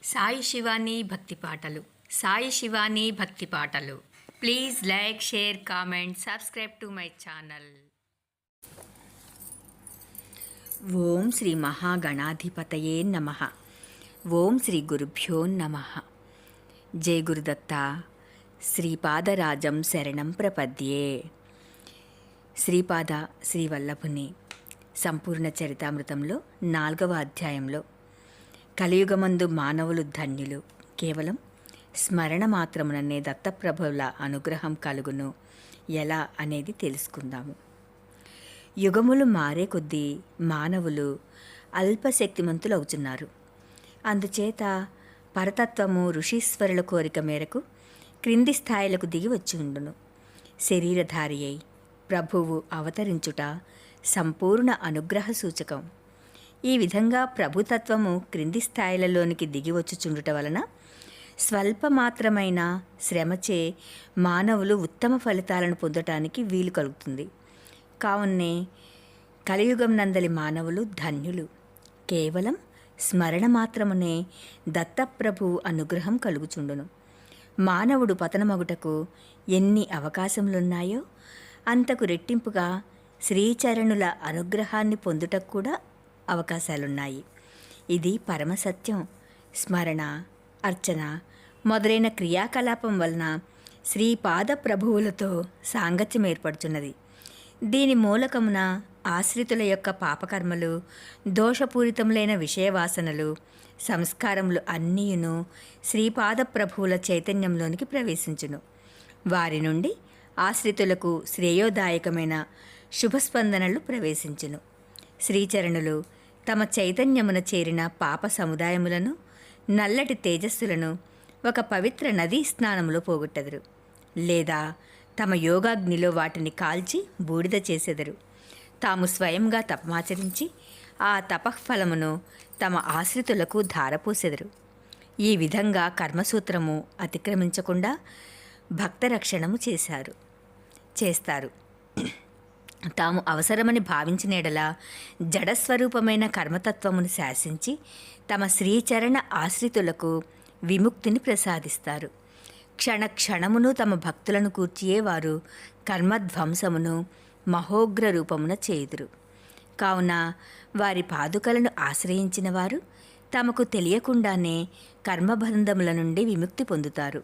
సాయి శివాని భక్తి పాటలు. సాయి శివాని భక్తి పాటలు. Please like, share, comment, subscribe to my channel. ఓం శ్రీ మహాగణాధిపతయే నమః. ఓం శ్రీ గురుభ్యో నమః. జయ గురుదత్త. శ్రీపాదరాజం శరణం ప్రపద్యే. శ్రీపాద శ్రీవల్లభుని సంపూర్ణ చరితామృతంలో 4వ అధ్యాయంలో కలియుగమందు మానవులు ధన్యులు, కేవలం స్మరణ మాత్రముననే దత్తప్రభువుల అనుగ్రహం కలుగును ఎలా అనేది తెలుసుకుందాము. యుగములు మారే కొద్దీ మానవులు అల్పశక్తిమంతులు అవుతున్నారు. అందుచేత పరతత్వము ఋషీశ్వరుల కోరిక మేరకు క్రింది స్థాయిలకు దిగి వచ్చి ఉండును. శరీరధారి అయి ప్రభువు అవతరించుట సంపూర్ణ అనుగ్రహ సూచకం. ఈ విధంగా ప్రభుతత్వము క్రింది స్థాయిలలోనికి దిగి వచ్చుచుండుట వలన స్వల్పమాత్రమైన శ్రమచే మానవులు ఉత్తమ ఫలితాలను పొందటానికి వీలు కలుగుతుంది. కావున్నే కలియుగం నందలి మానవులు ధన్యులు. కేవలం స్మరణ మాత్రమునే దత్తప్రభువు అనుగ్రహం కలుగుచుండును. మానవుడు పతనమగుటకు ఎన్ని అవకాశములున్నాయో అంతకు రెట్టింపుగా శ్రీచరణుల అనుగ్రహాన్ని పొందుటకు కూడా అవకాశాలున్నాయి. ఇది పరమసత్యం. స్మరణ, అర్చన మొదలైన క్రియాకలాపం వలన శ్రీపాద ప్రభువులతో సాంగత్యం ఏర్పడుతున్నది. దీని మూలకమున ఆశ్రితుల యొక్క పాపకర్మలు, దోషపూరితములైన విషయవాసనలు, సంస్కారములు అన్నీయును శ్రీపాద ప్రభువుల చైతన్యంలోనికి ప్రవేశించును. వారి నుండి ఆశ్రితులకు శ్రేయోదాయకమైన శుభస్పందనలు ప్రవేశించును. శ్రీచరణులు తమ చైతన్యమున చేరిన పాప సముదాయములను, నల్లటి తేజస్సులను ఒక పవిత్ర నదీ స్నానములో పోగొట్టెదరు, లేదా తమ యోగాగ్నిలో వాటిని కాల్చి బూడిద చేసెదరు. తాము స్వయంగా తపమాచరించి ఆ తపఫలమును తమ ఆశ్రితులకు ధారపోసెదరు. ఈ విధంగా కర్మసూత్రము అతిక్రమించకుండా భక్తరక్షణము చేస్తారు. తాము అవసరమని భావించినేడలా జడస్వరూపమైన కర్మతత్వమును శాసించి తమ శ్రీచరణ ఆశ్రితులకు విముక్తిని ప్రసాదిస్తారు. క్షణక్షణమును తమ భక్తులను కూర్చియే వారు కర్మధ్వంసమును మహోగ్ర రూపమున చేయుదురు. కావున వారి పాదుకలను ఆశ్రయించిన వారు తమకు తెలియకుండానే కర్మబంధముల నుండి విముక్తి పొందుతారు.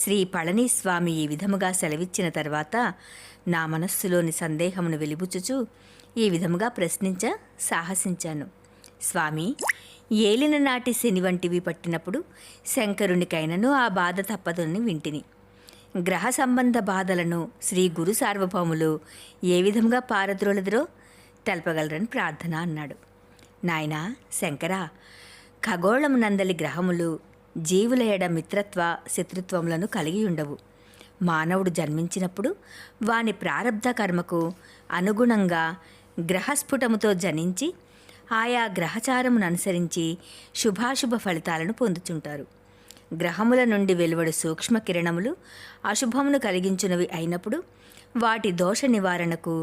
శ్రీ పళనిస్వామి ఈ విధముగా సెలవిచ్చిన తర్వాత నా మనస్సులోని సందేహమును వెలిబుచ్చుచూ ఈ విధముగా సాహసించాను. స్వామి, ఏలిన నాటి శని వంటివి పట్టినప్పుడు శంకరునికైనను ఆ బాధ తప్పదని వింటిని. గ్రహ సంబంధ బాధలను శ్రీ గురు సార్వభౌములు ఏ విధంగా పారద్రోలెదరో తెలపగలరని ప్రార్థన అన్నాడు. నాయనా శంకరా, ఖగోళమునందలి గ్రహములు జీవుల ఎడ మిత్రత్వ శత్రుత్వములను కలిగి ఉండవు. మానవుడు జన్మించినప్పుడు వాని ప్రారబ్ధ కర్మకు అనుగుణంగా గ్రహస్ఫుటముతో జనించి ఆయా గ్రహచారమును అనుసరించి శుభాశుభ ఫలితాలను పొందుచుంటారు. గ్రహముల నుండి వెలువడు సూక్ష్మ కిరణములు అశుభమును కలిగించునవి అయినప్పుడు వాటి దోష నివారణకు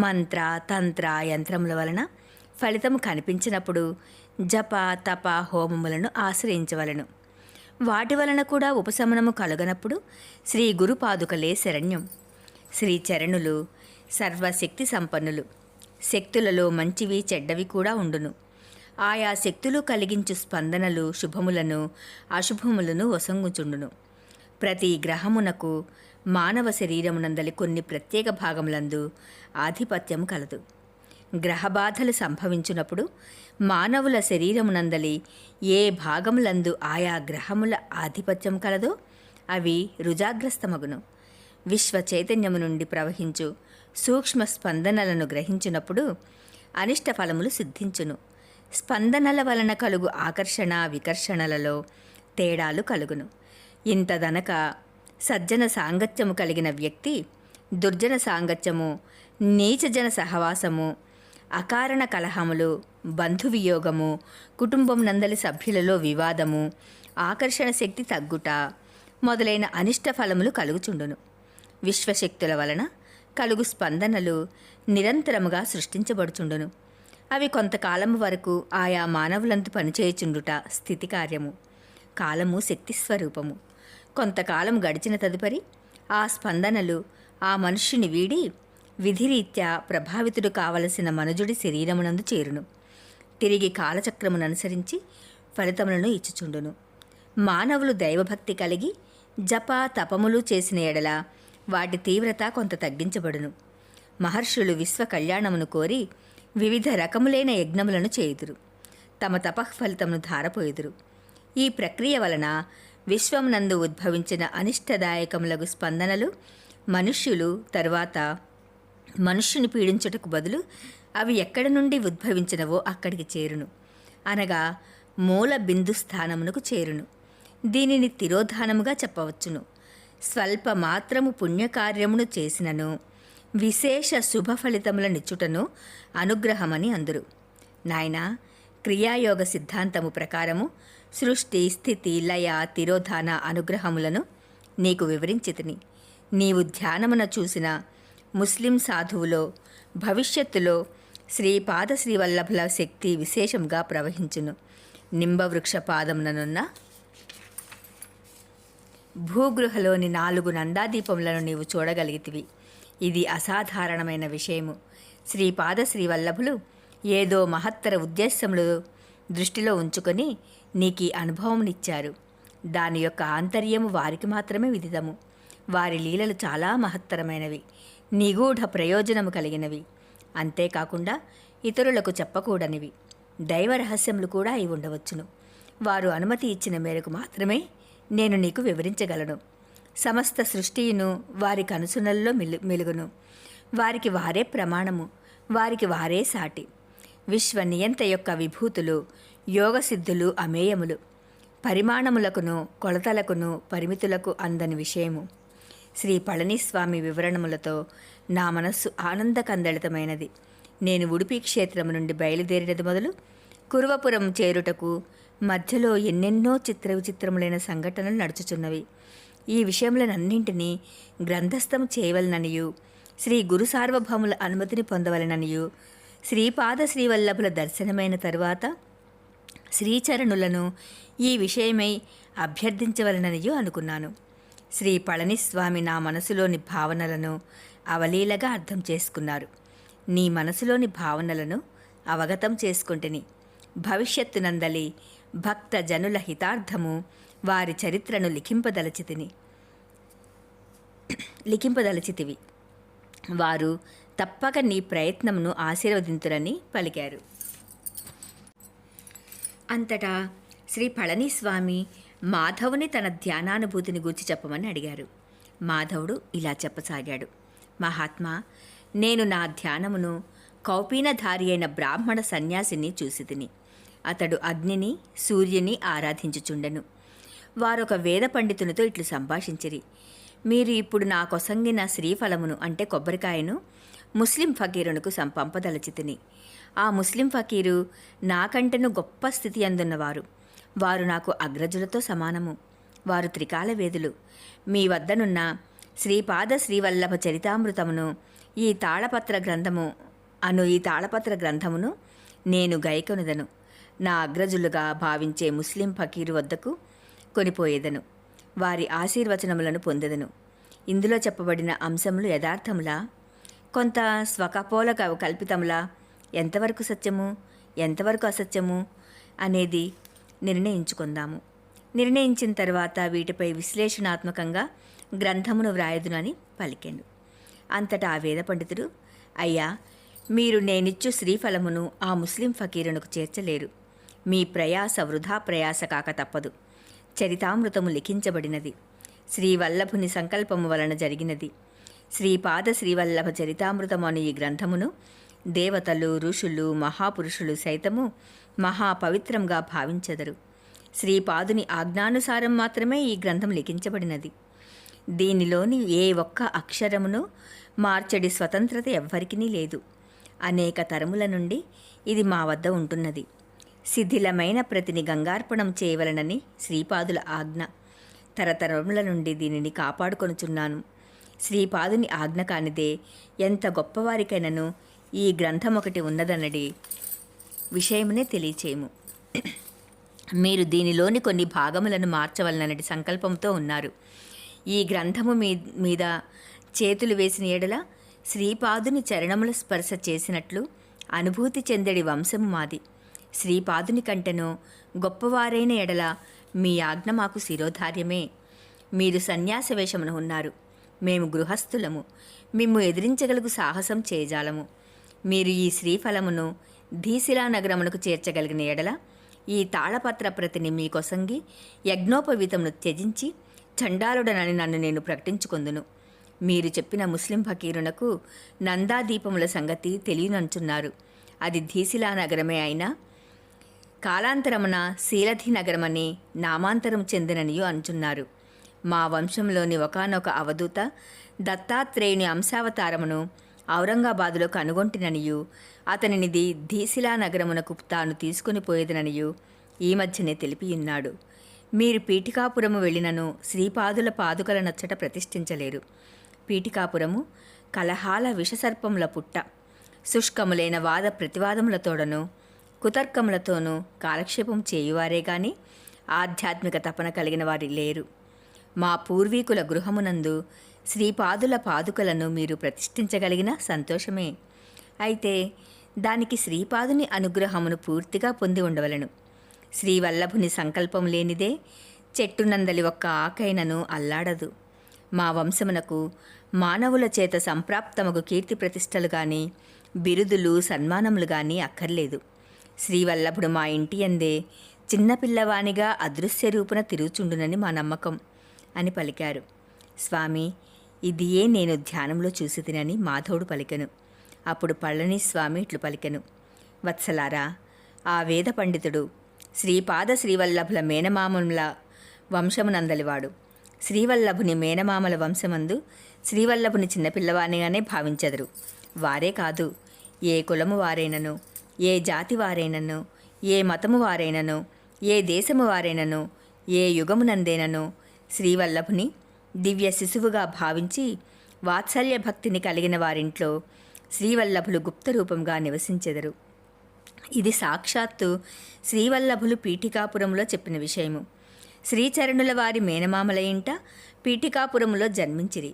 మంత్ర, తంత్ర, యంత్రముల వలన ఫలితము కనిపించినప్పుడు జప, తప, హోమములను ఆశ్రయించవలను. వాటి వలన కూడా ఉపశమనము కలుగనప్పుడు శ్రీ గురుపాదుకలే శరణ్యం. శ్రీచరణులు సర్వశక్తి సంపన్నులు. శక్తులలో మంచివి చెడ్డవి కూడా ఉండును. ఆయా శక్తులు కలిగించు స్పందనలు శుభములను అశుభములను వసంగుచుండును. ప్రతి గ్రహమునకు మానవ శరీరమునందలి కొన్ని ప్రత్యేక భాగములందు ఆధిపత్యము కలదు. గ్రహబాధలు సంభవించునప్పుడు మానవుల శరీరమునందలి ఏ భాగములందు ఆయా గ్రహముల ఆధిపత్యం కలదో అవి రుజాగ్రస్తమగును. విశ్వ చైతన్యము నుండి ప్రవహించు సూక్ష్మ స్పందనలను గ్రహించినప్పుడు అనిష్ట ఫలములు సిద్ధించును. స్పందనల వలన కలుగు ఆకర్షణ వికర్షణలలో తేడాలు కలుగును. ఇంతదనక సజ్జన సాంగత్యము కలిగిన వ్యక్తి దుర్జన సాంగత్యము, నీచజన సహవాసము, అకారణ కలహములు, బంధువియోగము, కుటుంబం నందలి సభ్యులలో వివాదము, ఆకర్షణ శక్తి తగ్గుట మొదలైన అనిష్ట ఫలములు కలుగుచుండును. విశ్వశక్తుల వలన కలుగు స్పందనలు నిరంతరముగా సృష్టించబడుచుండును. అవి కొంతకాలము వరకు ఆయా మానవులందు పనిచేయుచుండుట స్థితి కార్యము. కాలము శక్తి స్వరూపము. కొంతకాలం గడిచిన తదుపరి ఆ స్పందనలు ఆ మనుష్యుని వీడి విధిరీత్యా ప్రభావితుడు కావలసిన మనుజుడి శరీరమునందు చేరును. తిరిగి కాలచక్రమును అనుసరించి ఫలితములను ఇచ్చుచుండును. మానవులు దైవభక్తి కలిగి జప తపములు చేసిన ఎడల వాటి తీవ్రత కొంత తగ్గించబడును. మహర్షులు విశ్వ కళ్యాణమును కోరి వివిధ రకములైన యజ్ఞములను చేయుదురు. తమ తపఃఫలితమును ధారపోయుదురు. ఈ ప్రక్రియ వలన విశ్వమునందు ఉద్భవించిన అనిష్టదాయకములగు స్పందనలు మనుష్యులు తరువాత మనుష్యుని పీడించుటకు బదులు అవి ఎక్కడి నుండి ఉద్భవించినవో అక్కడికి చేరును, అనగా మూల బిందు స్థానమునకు చేరును. దీనిని తిరోధానముగా చెప్పవచ్చును. స్వల్ప మాత్రము పుణ్యకార్యమును చేసినను విశేష శుభ ఫలితములనిచ్చుటను అనుగ్రహమని అందురు. నాయనా, క్రియాయోగ సిద్ధాంతము ప్రకారము సృష్టి స్థితి లయ తిరోధాన అనుగ్రహములను నీకు వివరించితిని. నీవు ధ్యానమున చూసిన ముస్లిం సాధువులో భవిష్యత్తులో శ్రీపాద శ్రీవల్లభుల శక్తి విశేషంగా ప్రవహించును. నింబవృక్ష పాదముననున్న భూగృహలోని 4 నందాదీపములను నీవు చూడగలిగితివి. ఇది అసాధారణమైన విషయము. శ్రీపాద శ్రీవల్లభులు ఏదో మహత్తర ఉద్దేశములు దృష్టిలో ఉంచుకొని నీకీ అనుభవమునిచ్చారు. దాని యొక్క ఆంతర్యము వారికి మాత్రమే విదితము. వారి లీలలు చాలా మహత్తరమైనవి, నిగూఢ ప్రయోజనము కలిగినవి. అంతేకాకుండా ఇతరులకు చెప్పకూడనివి. దైవ రహస్యములు కూడా అయి ఉండవచ్చును. వారు అనుమతి ఇచ్చిన మేరకు మాత్రమే నేను నీకు వివరించగలను. సమస్త సృష్టియును వారి కనుసునల్లో మెలుగును. వారికి వారే ప్రమాణము, వారికి వారే సాటి. విశ్వనియంత యొక్క విభూతులు యోగసిద్ధులు అమేయములు. పరిమాణములకును కొలతలకును పరిమితులకు అందని విషయము. శ్రీ పళనిస్వామి వివరణములతో నా మనస్సు ఆనందకందళితమైనది. నేను ఉడుపి క్షేత్రము నుండి బయలుదేరినది మొదలు కురువపురం చేరుటకు మధ్యలో ఎన్నెన్నో విచిత్రములైన సంఘటనలు నడుచుచున్నవి. ఈ విషయములనన్నింటినీ గ్రంథస్థము చేయవలననియు శ్రీ గురు సార్వభౌముల అనుమతిని పొందవలననియు శ్రీపాద శ్రీవల్లభుల దర్శనమైన తరువాత శ్రీచరణులను ఈ విషయమై అభ్యర్థించవలననియు అనుకున్నాను. శ్రీ పళనిస్వామి నా మనసులోని భావనలను అవలీలగా అర్థం చేసుకున్నారు. నీ మనసులోని భావనలను అవగతం చేసుకుంటుని. భవిష్యత్తునందలి భక్త జనుల హితార్థము వారి చరిత్రను లిఖింపదలచితివి. వారు తప్పక నీ ప్రయత్నమును ఆశీర్వదింతురని పలికారు. అంతటా శ్రీ పళనిస్వామి మాధవుని తన ధ్యానానుభూతిని గూర్చి చెప్పమని అడిగారు. మాధవుడు ఇలా చెప్పసాగాడు. మహాత్మా, నేను నా ధ్యానమును కౌపీనధారి అయిన బ్రాహ్మణ సన్యాసిని చూసి తిని. అతడు అగ్నిని సూర్యుని ఆరాధించుచుండెను. వారొక వేద పండితునితో ఇట్లు సంభాషించిరి. మీరు ఇప్పుడు నా కొసంగిన శ్రీఫలమును అంటే కొబ్బరికాయను ముస్లిం ఫకీరునకు పంపదలచితిని. ఆ ముస్లిం ఫకీరు నాకంటెను గొప్ప స్థితి అందున్నవారు. వారు నాకు అగ్రజులతో సమానము. వారు త్రికాల వేదులు. మీ వద్దనున్న శ్రీపాద శ్రీవల్లభ చరితామృతమును ఈ తాళపత్ర గ్రంథమును నేను గైకొనుదను. నా అగ్రజులుగా భావించే ముస్లిం ఫకీరు వద్దకు కొనిపోయేదను. వారి ఆశీర్వచనములను పొందెదను. ఇందులో చెప్పబడిన అంశములు యథార్థములా, కొంత స్వకపోల కల్పితములా, ఎంతవరకు సత్యము ఎంతవరకు అసత్యము అనేది నిర్ణయించుకుందాము. నిర్ణయించిన తర్వాత వీటిపై విశ్లేషణాత్మకంగా గ్రంథమును వ్రాయదునని పలికెను. అంతటా ఆ వేద పండితుడు, అయ్యా, మీరు నేనిచ్చు శ్రీఫలమును ఆ ముస్లిం ఫకీరునకు చేర్చలేరు. మీ ప్రయాస వృధా ప్రయాస కాక తప్పదు. చరితామృతము లిఖించబడినది. శ్రీవల్లభుని సంకల్పము వలన జరిగినది. శ్రీపాద శ్రీవల్లభ చరితామృతము అను ఈ గ్రంథమును దేవతలు ఋషులు మహాపురుషులు సైతము మహాపవిత్రంగా భావించెదరు. శ్రీపాదుని ఆజ్ఞానుసారం మాత్రమే ఈ గ్రంథం లిఖించబడినది. దీనిలోని ఏ ఒక్క అక్షరమును మార్చడి స్వతంత్రత ఎవ్వరికీ లేదు. అనేక తరముల నుండి ఇది మా వద్ద ఉంటున్నది. శిథిలమైన ప్రతిని గంగార్పణం చేయవలనని శ్రీపాదుల ఆజ్ఞ. తరతరముల నుండి దీనిని కాపాడుకొనుచున్నాను. శ్రీపాదుని ఆజ్ఞ కానిదే ఎంత గొప్పవారికైనను ఈ గ్రంథం ఒకటి ఉన్నదన్నది విషయమునే తెలియచేయము. మీరు దీనిలోని కొన్ని భాగములను మార్చవలనని సంకల్పంతో ఉన్నారు. ఈ గ్రంథము మీద చేతులు వేసిన ఎడల శ్రీపాదుని చరణముల స్పర్శ చేసినట్లు అనుభూతి చెందడి వంశము మాది. శ్రీపాదుని కంటెనో గొప్పవారైన ఎడల మీ ఆజ్ఞ మాకు శిరోధార్యమే. మీరు సన్యాస వేషమున ఉన్నారు, మేము గృహస్థులము, మిమ్ము ఎదిరించగలుగు సాహసం చేయజాలము. మీరు ఈ శ్రీఫలమును ధీశిలా నగరమునకు చేర్చగలిగిన ఎడల ఈ తాళపత్ర ప్రతిని మీకొసంగి యజ్ఞోపవీతమును త్యజించి చండాలుడనని నన్ను నేను ప్రకటించుకొందును. మీరు చెప్పిన ముస్లిం ఫకీరునకు నందాదీపముల సంగతి తెలియనంచున్నారు. అది ధీశిలా నగరమే అయినా కాలాంతరమున శీలధి నగరమని నామాంతరం చెందిననియు అంటున్నారు. మా వంశంలోని ఒకానొక అవధూత దత్తాత్రేయుని అంశావతారమును ఔరంగాబాదులో కనుగొంటిననియు అతనినిది ధీశిలా నగరమునకు తాను తీసుకుని పోయేదననియు ఈ మధ్యనే తెలిపియున్నాడు. మీరు పీఠికాపురము వెళ్ళినను శ్రీపాదుల పాదుకల నచ్చట ప్రతిష్ఠించలేరు. పీఠికాపురము కలహాల విషసర్పముల పుట్ట. శుష్కములైన వాద ప్రతివాదములతోడను కుతర్కములతోనూ కాలక్షేపం చేయువారే గాని ఆధ్యాత్మిక తపన కలిగిన వారి లేరు. మా పూర్వీకుల గృహమునందు శ్రీపాదుల పాదుకలను మీరు ప్రతిష్ఠించగలిగిన సంతోషమే. అయితే దానికి శ్రీపాదుని అనుగ్రహమును పూర్తిగా పొంది ఉండవలను. శ్రీవల్లభుని సంకల్పం లేనిదే చెట్టునందలి ఒక్క ఆకైనను అల్లాడదు. మా వంశమునకు మానవుల చేత సంప్రాప్తమగు కీర్తి ప్రతిష్టలు గాని బిరుదులు సన్మానములు గాని అక్కర్లేదు. శ్రీవల్లభుడు మా ఇంటి అందే చిన్నపిల్లవానిగా అదృశ్య రూపున తిరుగుచుండునని మా నమ్మకం అని పలికారు. స్వామి, ఇదియే నేను ధ్యానంలో చూసి తినని మాధవుడు పలికెను. అప్పుడు పళనిస్వామి ఇట్లు పలికెను. వత్సలారా, ఆ వేద పండితుడు శ్రీపాద శ్రీవల్లభుల మేనమామల వంశమునందలివాడు. శ్రీవల్లభుని మేనమామల వంశమందు శ్రీవల్లభుని చిన్నపిల్లవానిగానే భావించెదరు. వారే కాదు, ఏ కులము వారైనను, ఏ జాతి వారైనను, ఏ మతము వారైనను, ఏ దేశము వారైనను, ఏ యుగమునందేనను శ్రీవల్లభుని దివ్య శిశువుగా భావించి వాత్సల్య భక్తిని కలిగిన వారింట్లో శ్రీవల్లభులు గుప్తరూపంగా నివసించెదరు. ఇది సాక్షాత్తు శ్రీవల్లభులు పీఠికాపురంలో చెప్పిన విషయము. శ్రీచరణుల వారి మేనమామల ఇంట పీఠికాపురములో జన్మించిరి.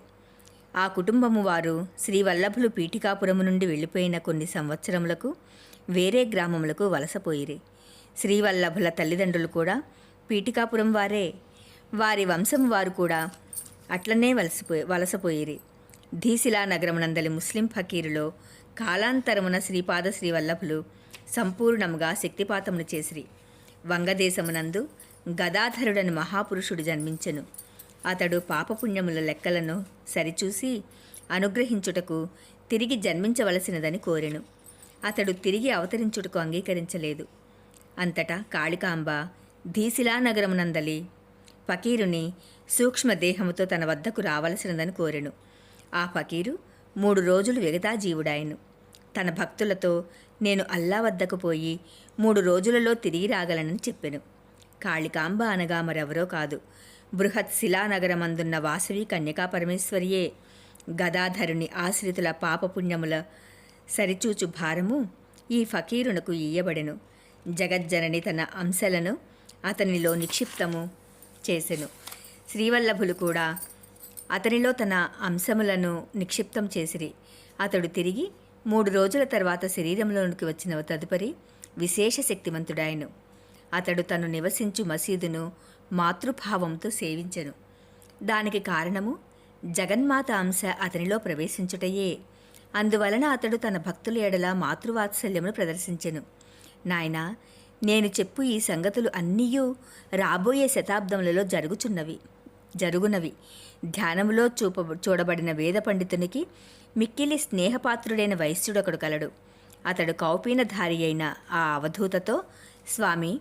ఆ కుటుంబము వారు శ్రీవల్లభులు పీఠికాపురము నుండి వెళ్ళిపోయిన కొన్ని సంవత్సరములకు వేరే గ్రామములకు వలసపోయిరి. శ్రీవల్లభుల తల్లిదండ్రులు కూడా పీఠికాపురం వారే. వారి వంశం వారు కూడా అట్లనే వలసపోయిరి. ధీశిలా నగరమునందలి ముస్లిం ఫకీరులో కాలాంతరమున శ్రీపాద శ్రీవల్లభులు సంపూర్ణముగా శక్తిపాతమును చేసిరి. వంగదేశమునందు గదాధరుడని మహాపురుషుడు జన్మించెను. అతడు పాపపుణ్యముల లెక్కలను సరిచూసి అనుగ్రహించుటకు తిరిగి జన్మించవలసినదని కోరెను. అతడు తిరిగి అవతరించుటకు అంగీకరించలేదు. అంతటా కాళికాంబ ధీశిలా నగరమునందలి ఫకీరుని సూక్ష్మదేహముతో తన వద్దకు రావలసినదని కోరెను. ఆ ఫకీరు 3 రోజులు విగతాజీవుడాయను. తన భక్తులతో నేను అల్లా వద్దకు పోయి 3 రోజులలో తిరిగి రాగలనని చెప్పెను. కాళికాంబ అనగా మరెవరో కాదు, బృహత్ శిలానగరమందున్న వాసవి కన్యకా పరమేశ్వరియే. గదాధరుని ఆశ్రితుల పాపపుణ్యముల సరిచూచు భారము ఈ ఫకీరునకు ఇయ్యబడెను. జగజ్జనని తన అంశలను అతనిలో నిక్షిప్తము చేసెను. శ్రీవల్లభులు కూడా అతనిలో తన అంశములను నిక్షిప్తం చేసిరి. అతడు తిరిగి 3 రోజుల తర్వాత శరీరంలోనికి వచ్చిన తదుపరి విశేష శక్తిమంతుడాయను. అతడు తను నివసించు మసీదును మాతృభావంతో సేవించెను. దానికి కారణము జగన్మాత అంశ అతనిలో ప్రవేశించుటయే. అందువలన అతడు తన భక్తుల ఎడల మాతృవాత్సల్యమును ప్రదర్శించెను. నాయనా, నేను చెప్పు ఈ సంగతులు అన్నీయూ రాబోయే శతాబ్దములలో జరుగునవి. ధ్యానములో చూడబడిన వేద పండితునికి మిక్కిలి స్నేహపాత్రుడైన వైశ్యుడొకడు కలడు. అతడు కౌపీనధారి అయిన ఆ అవధూతతో, స్వామి,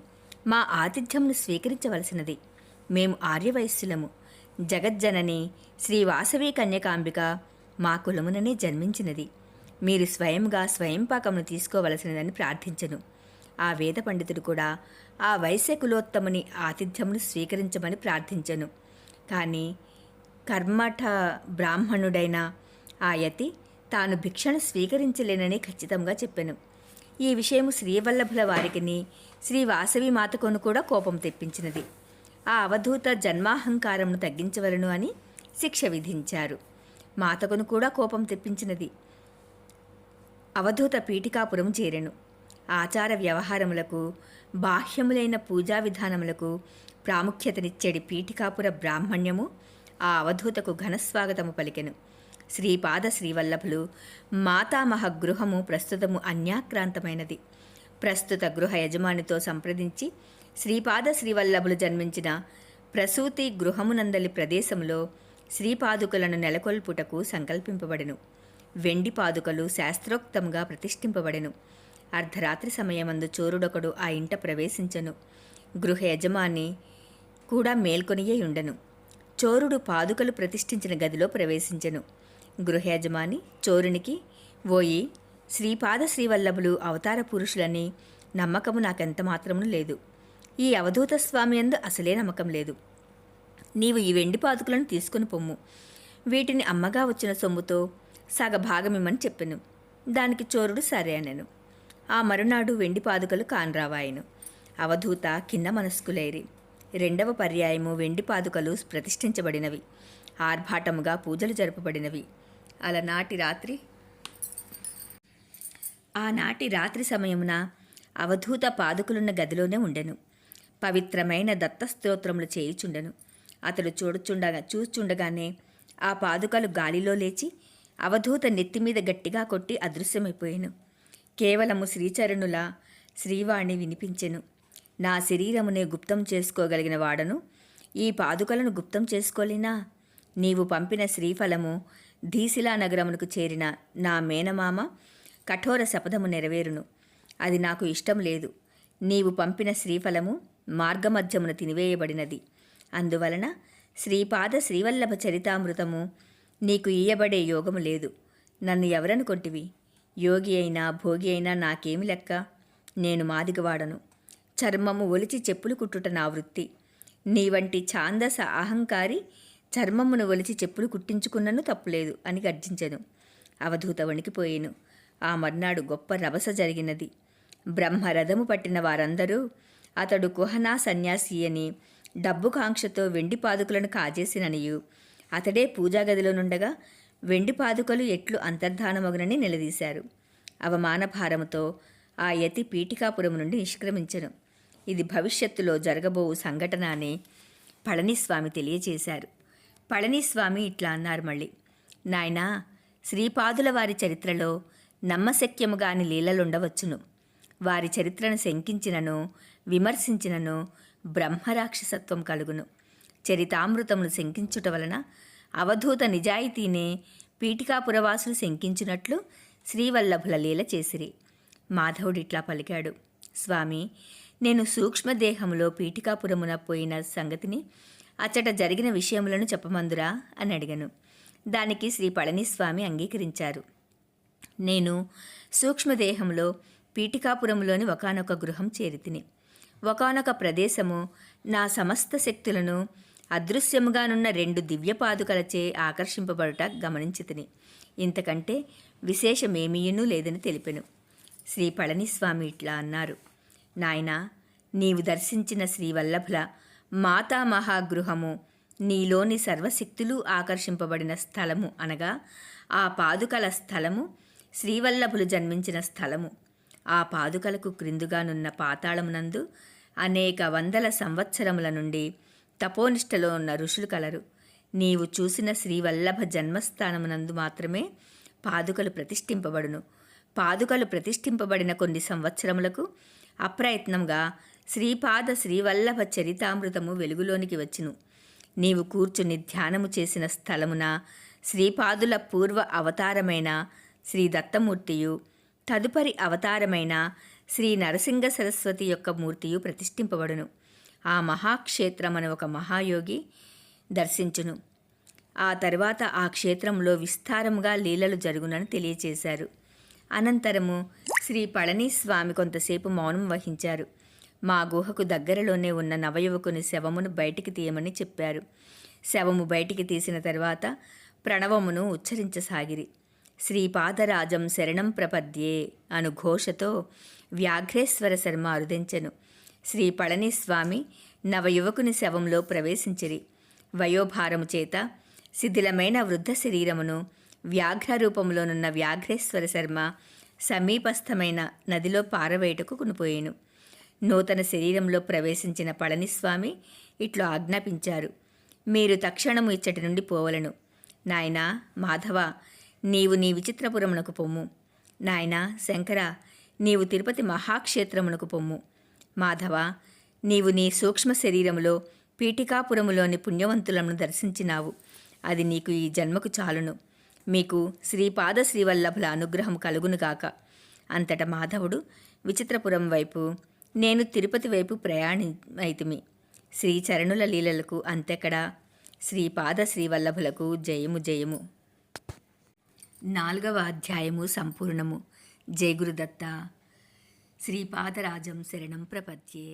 మా ఆతిథ్యంను స్వీకరించవలసినది. మేము ఆర్యవైశ్యులము. జగజ్జనని శ్రీ వాసవి కన్యకాంబిక మా కులముననే జన్మించినది. మీరు స్వయంగా స్వయంపాకమును తీసుకోవలసినదని ప్రార్థించెను. ఆ వేద పండితుడు కూడా ఆ వైశ్య కులోత్తముని ఆతిథ్యమును స్వీకరించమని ప్రార్థించెను. కానీ కర్మఠ బ్రాహ్మణుడైన ఆ యతి తాను భిక్షను స్వీకరించలేనని ఖచ్చితంగా చెప్పెను. ఈ విషయము శ్రీవల్లభుల వారికిని శ్రీ వాసవి మాతకును కూడా కోపం తెప్పించినది. ఆ అవధూత జన్మాహంకారమును తగ్గించవలను అని శిక్ష విధించారు. మాతకును కూడా కోపం తెప్పించినది. అవధూత పీఠికాపురం చేరెను. ఆచార వ్యవహారములకు, బాహ్యములైన పూజా విధానములకు ప్రాముఖ్యతనిచ్చేడి పీఠికాపుర బ్రాహ్మణ్యము ఆ అవధూతకు ఘనస్వాగతము పలికెను. శ్రీపాద శ్రీవల్లభులు మాతామహ గృహము ప్రస్తుతము అన్యాక్రాంతమైనది. ప్రస్తుత గృహ యజమానితో సంప్రదించి శ్రీపాద శ్రీవల్లభులు జన్మించిన ప్రసూతి గృహమునందలి ప్రదేశములో శ్రీపాదుకలను నెలకొల్పుటకు సంకల్పింపబడెను. వెండి పాదుకలు శాస్త్రోక్తంగా ప్రతిష్ఠింపబడెను. అర్ధరాత్రి సమయమందు చోరుడొకడు ఆ ఇంట ప్రవేశించెను. గృహ యజమాని కూడా మేల్కొనియే ఉండెను. చోరుడు పాదుకలు ప్రతిష్ఠించిన గదిలో ప్రవేశించెను. గృహ యజమాని చోరునికి, ఓయి, శ్రీపాద శ్రీవల్లభులు అవతార పురుషులని నమ్మకము నాకెంత మాత్రమును లేదు. ఈ అవధూత స్వామి యందు అసలే నమ్మకం లేదు. నీవు ఈ వెండి పాదుకలను తీసుకుని పొమ్ము. వీటిని అమ్మగా వచ్చిన సొమ్ముతో సగభాగమిమ్మని చెప్పెను. దానికి చోరుడు సరే అనెను. ఆ మరునాడు వెండి పాదుకలు కాన్రావాయెను. అవధూత కింద మనస్కులేరి. రెండవ పర్యాయము వెండి పాదుకలు ప్రతిష్ఠించబడినవి. ఆర్భాటముగా పూజలు జరపబడినవి. ఆనాటి రాత్రి సమయమున అవధూత పాదుకలున్న గదిలోనే ఉండెను. పవిత్రమైన దత్తస్తోత్రములు చేయుచుండెను. అతడు చూచుండగానే ఆ పాదుకలు గాలిలో లేచి అవధూత నెత్తిమీద గట్టిగా కొట్టి అదృశ్యమైపోయెను. కేవలము శ్రీచరణుల శ్రీవాణి వినిపించెను. నా శరీరమునే గుప్తం చేసుకోగలిగిన వాడను ఈ పాదుకలను గుప్తం చేసుకోలేనా? నీవు పంపిన శ్రీఫలము ధీశిలా నగరమునకు చేరిన నా మేనమామ కఠోర శపథము నెరవేరును. అది నాకు ఇష్టం లేదు. నీవు పంపిన శ్రీఫలము మార్గమధ్యమున తినివేయబడినది. అందువలన శ్రీపాద శ్రీవల్లభ చరితామృతము నీకు ఇయ్యబడే యోగము లేదు. నన్ను ఎవరనుకొంటివి? యోగి అయినా భోగి అయినా నాకేమి లెక్క? నేను మాదిగవాడను. చర్మము ఒలిచి చెప్పులు కుట్టుట నా వృత్తి. నీ వంటి ఛాందస అహంకారి చర్మమును ఒలిచి చెప్పులు కుట్టించుకున్నను తప్పులేదు అని గర్జించెను. అవధూత వణికిపోయేను. ఆ మర్నాడు గొప్ప రభస జరిగినది. బ్రహ్మరథము పట్టిన వారందరూ అతడు కుహనా సన్యాసి అని డబ్బు కాంక్షతో వెండి పాదుకలను కాజేసిననియు, అతడే పూజాగదిలో నుండగా వెండి పాదుకలు ఎట్లు అంతర్ధానమగునని నిలదీశారు. అవమానభారముతో ఆ యతి పీఠికాపురం నుండి నిష్క్రమించెను. ఇది భవిష్యత్తులో జరగబోవు సంఘటన అని పళనిస్వామి తెలియచేశారు. పళనిస్వామి ఇట్లా అన్నారు మళ్ళీ, నాయనా, శ్రీపాదుల వారి చరిత్రలో నమ్మశక్యముగాని లీలలుండవచ్చును. వారి చరిత్రను శంకించినను విమర్శించినను బ్రహ్మరాక్షసత్వం కలుగును. చరితామృతమును శంకించుట వలన అవధూత నిజాయితీనే పీఠికాపురవాసులు శంకించినట్లు శ్రీవల్లభుల లీల చేసిరి. మాధవుడిట్లా పలికాడు, స్వామి, నేను సూక్ష్మదేహములో పీఠికాపురమున పోయిన సంగతిని అచ్చట జరిగిన విషయములను చెప్పమందురా అని అడిగను. దానికి శ్రీ పళనిస్వామి అంగీకరించారు. నేను సూక్ష్మదేహంలో పీఠికాపురంలోని ఒకానొక గృహం చేరితిని. ఒకానొక ప్రదేశము నా సమస్త శక్తులను అదృశ్యముగానున్న 2 దివ్యపాదుకలచే ఆకర్షింపబడుట గమనించితిని. ఇంతకంటే విశేషమేమీయునూ లేదని తెలిపెను. శ్రీ పళనిస్వామి ఇట్లా అన్నారు, నాయనా, నీవు దర్శించిన శ్రీవల్లభుల మాతామహాగృహము నీలోని సర్వశక్తులు ఆకర్షింపబడిన స్థలము, అనగా ఆ పాదుకల స్థలము శ్రీవల్లభులు జన్మించిన స్థలము. ఆ పాదుకలకు క్రిందుగానున్న పాతాళమునందు అనేక వందల సంవత్సరముల నుండి తపోనిష్టలో ఉన్న ఋషులు కలరు. నీవు చూసిన శ్రీవల్లభ జన్మస్థానమునందు మాత్రమే పాదుకలు ప్రతిష్ఠింపబడును. పాదుకలు ప్రతిష్ఠింపబడిన కొన్ని సంవత్సరములకు అప్రయత్నంగా శ్రీపాద శ్రీవల్లభ చరితామృతము వెలుగులోనికి వచ్చును. నీవు కూర్చుని ధ్యానము చేసిన స్థలమున శ్రీపాదుల పూర్వ అవతారమైన శ్రీ దత్తమూర్తియు, తదుపరి అవతారమైన శ్రీ నరసింగ సరస్వతి యొక్క మూర్తియు ప్రతిష్ఠింపబడును. ఆ మహాక్షేత్రమను ఒక మహాయోగి దర్శించును. ఆ తరువాత ఆ క్షేత్రంలో విస్తారముగా లీలలు జరుగునని తెలియచేశారు. అనంతరము శ్రీ పళనిస్వామి కొంతసేపు మౌనం వహించారు. మా గుహకు దగ్గరలోనే ఉన్న నవయువకుని శవమును బయటికి తీయమని చెప్పారు. శవము బయటికి తీసిన తరువాత ప్రణవమును ఉచ్చరించసాగిరి. శ్రీపాదరాజం శరణం ప్రపద్యే అను ఘోషతో వ్యాఘ్రేశ్వర శర్మ అరుదించెను. శ్రీ పళనిస్వామి నవయువకుని శవంలో ప్రవేశించిరి. వయోభారము చేత శిథిలమైన వృద్ధ శరీరమును వ్యాఘ్ర రూపంలోనున్న వ్యాఘ్రేశ్వర శర్మ సమీపస్థమైన నదిలో పారవేయటకు కొనిపోయేను. నూతన శరీరంలో ప్రవేశించిన పళనిస్వామి ఇట్లు ఆజ్ఞాపించారు: మీరు తక్షణము ఇచ్చటి నుండి పోవలను. నాయనా మాధవ, నీవు నీ విచిత్రపురమునకు పొమ్ము. నాయనా శంకర, నీవు తిరుపతి మహాక్షేత్రమునకు పొమ్ము. మాధవ, నీవు నీ సూక్ష్మ శరీరములో పీఠికాపురములోని పుణ్యవంతులను దర్శించినావు. అది నీకు ఈ జన్మకు చాలును. మీకు శ్రీపాద శ్రీవల్లభుల అనుగ్రహం కలుగునుగాక. అంతటా మాధవుడు విచిత్రపురం వైపు, నేను తిరుపతి వైపు ప్రయాణమైతిమి. శ్రీచరణుల లీలలకు అంతెక్కడా. శ్రీపాద శ్రీవల్లభులకు జయము జయము. 4వ అధ్యాయము సంపూర్ణము. జయ గురుదత్త. శ్రీపాదరాజం శరణం ప్రపద్యే.